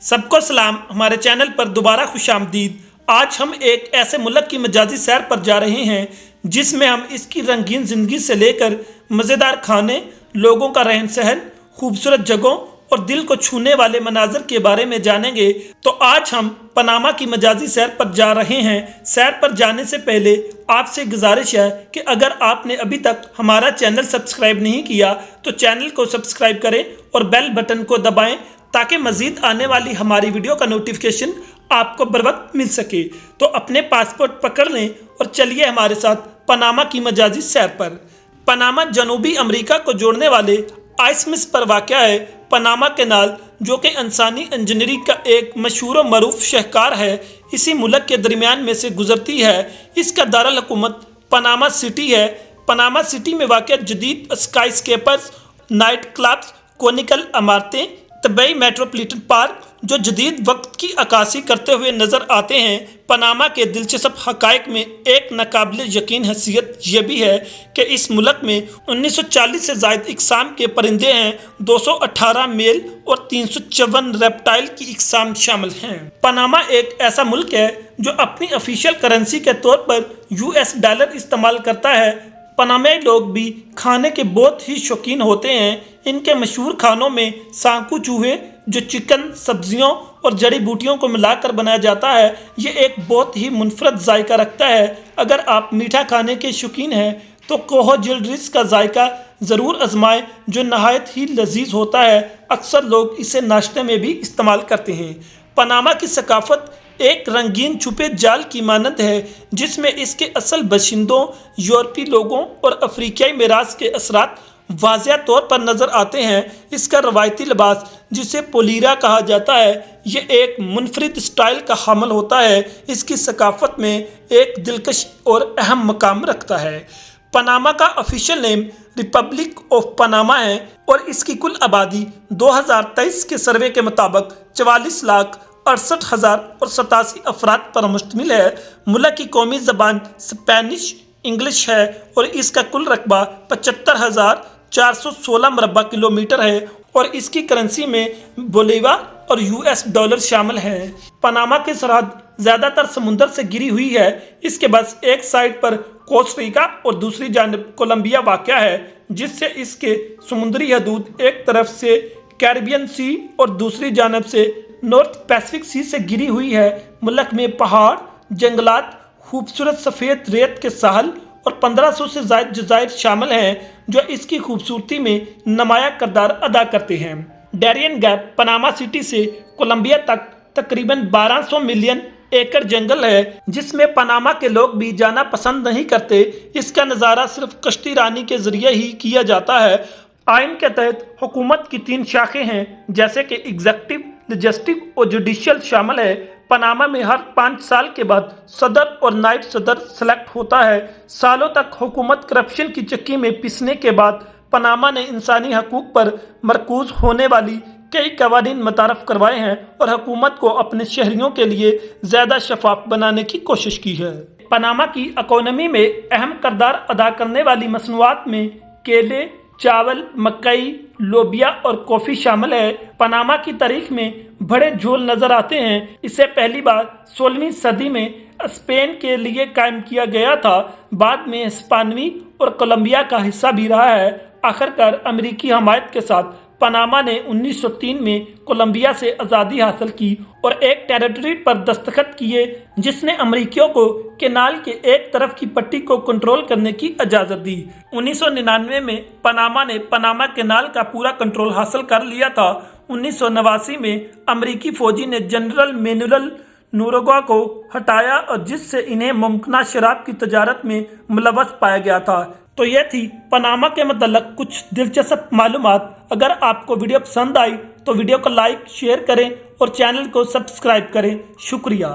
سب کو سلام، ہمارے چینل پر دوبارہ خوش آمدید۔ آج ہم ایک ایسے ملک کی مجازی سیر پر جا رہے ہیں جس میں ہم اس کی رنگین زندگی سے لے کر مزیدار کھانے، لوگوں کا رہن سہن، خوبصورت جگہوں اور دل کو چھونے والے مناظر کے بارے میں جانیں گے۔ تو آج ہم پاناما کی مجازی سیر پر جا رہے ہیں۔ سیر پر جانے سے پہلے آپ سے گزارش ہے کہ اگر آپ نے ابھی تک ہمارا چینل سبسکرائب نہیں کیا تو چینل کو سبسکرائب کریں اور بیل بٹن کو دبائیں تاکہ مزید آنے والی ہماری ویڈیو کا نوٹیفیکیشن آپ کو بر وقت مل سکے۔ تو اپنے پاسپورٹ پکڑ لیں اور چلیے ہمارے ساتھ پاناما کی مجازی سیر پر۔ پاناما جنوبی امریکہ کو جوڑنے والے آئسمس پر واقع ہے۔ پاناما کینال، جو کہ انسانی انجینئرنگ کا ایک مشہور و معروف شاہکار ہے، اسی ملک کے درمیان میں سے گزرتی ہے۔ اس کا دارالحکومت پاناما سٹی ہے۔ پاناما سٹی میں واقع جدید اسکائی اسکیپرز، نائٹ کلبز، کونیکل عمارتیں، طبعی میٹروپولیٹن پارک جو جدید وقت کی عکاسی کرتے ہوئے نظر آتے ہیں۔ پاناما کے دلچسپ حقائق میں ایک ناقابل یقین حیثیت یہ بھی ہے کہ اس ملک میں 1940 سے زائد اقسام کے پرندے ہیں، 218 میل اور 354 ریپٹائل کی اقسام شامل ہیں۔ پاناما ایک ایسا ملک ہے جو اپنی آفیشیل کرنسی کے طور پر US ڈالر استعمال کرتا ہے۔ پانامیائی لوگ بھی کھانے کے بہت ہی شوقین ہوتے ہیں۔ ان کے مشہور کھانوں میں سانکو چوہے، جو چکن، سبزیوں اور جڑی بوٹیوں کو ملا کر بنایا جاتا ہے، یہ ایک بہت ہی منفرد ذائقہ رکھتا ہے۔ اگر آپ میٹھا کھانے کے شوقین ہیں تو کوہو جلڈریس کا ذائقہ ضرور آزمائیں، جو نہایت ہی لذیذ ہوتا ہے۔ اکثر لوگ اسے ناشتے میں بھی استعمال کرتے ہیں۔ پاناما کی ثقافت ایک رنگین چھپے جال کی مانند ہے جس میں اس کے اصل باشندوں، یورپی لوگوں اور افریقیائی میراث کے اثرات واضح طور پر نظر آتے ہیں۔ اس کا روایتی لباس، جسے پولیرا کہا جاتا ہے، یہ ایک منفرد سٹائل کا حامل ہوتا ہے۔ اس کی ثقافت میں ایک دلکش اور اہم مقام رکھتا ہے۔ پاناما کا official name republic of Panama ہے اور اس کی کل آبادی 2023 کے سروے کے مطابق 44,68,087 افراد پر مشتمل ہے۔ ملک کی قومی زبان اسپینش انگلش ہے اور اس کا کل رقبہ 75,416 مربع کلومیٹر ہے اور اس کی کرنسی میں بولیوا اور US ڈالر شامل ہیں۔ پاناما کی سرحد زیادہ تر سمندر سے گھری ہوئی ہے۔ اس کے بس ایک سائڈ پر کوسٹا اور دوسری جانب کولمبیا واقع ہے، جس سے اس کے سمندری حدود ایک طرف سے کیریبین سی اور دوسری جانب سے نارتھ پیسفک سی سے گھری ہوئی ہے۔ ملک میں پہاڑ، جنگلات، خوبصورت سفید ریت کے ساحل اور 1500 سے زائد جزائر شامل ہیں جو اس کی خوبصورتی میں نمایاں کردار ادا کرتے ہیں۔ ڈیرین گیپ پاناما سٹی سے کولمبیا تک تقریباً 1200 ملین ایکڑ جنگل ہے، جس میں پاناما کے لوگ بھی جانا پسند نہیں کرتے۔ اس کا نظارہ صرف کشتی رانی کے ذریعے ہی کیا جاتا ہے۔ آئین کے تحت حکومت کی 3 شاخیں ہیں، جیسے کہ ایگزیکٹو، لیجسلیٹو اور جوڈیشل شامل ہے۔ پاناما میں ہر 5 سال کے بعد صدر اور نائب صدر سلیکٹ ہوتا ہے۔ سالوں تک حکومت کرپشن کی چکی میں پسنے کے بعد پاناما نے انسانی حقوق پر مرکوز ہونے والی کئی قوانین متعارف کروائے ہیں اور حکومت کو اپنے شہریوں کے لیے زیادہ شفاف بنانے کی کوشش کی ہے۔ پاناما کی اکانومی میں اہم کردار ادا کرنے والی مصنوعات میں کیلے، چاول، مکئی، لوبیا اور کافی شامل ہے۔ پاناما کی تاریخ میں بڑے جھول نظر آتے ہیں۔ اسے پہلی بار 16ویں صدی میں اسپین کے لیے قائم کیا گیا تھا، بعد میں ہسپانوی اور کولمبیا کا حصہ بھی رہا ہے۔ آخرکار امریکی حمایت کے ساتھ پاناما نے 1903 میں کولمبیا سے آزادی حاصل کی اور ایک ٹیریٹری پر دستخط کیے جس نے امریکیوں کو کینال کے ایک طرف کی پٹی کو کنٹرول کرنے کی اجازت دی۔ 1999 میں پاناما نے پاناما کینال کا پورا کنٹرول حاصل کر لیا تھا۔ 1989 میں امریکی فوجی نے جنرل مینوئل نوروگا کو ہٹایا اور جس سے انہیں ممکنہ شراب کی تجارت میں ملوث پایا گیا تھا۔ تو یہ تھی پاناما کے متعلق کچھ دلچسپ معلومات۔ اگر آپ کو ویڈیو پسند آئی تو ویڈیو کو لائک، شیئر کریں اور چینل کو سبسکرائب کریں۔ شکریہ۔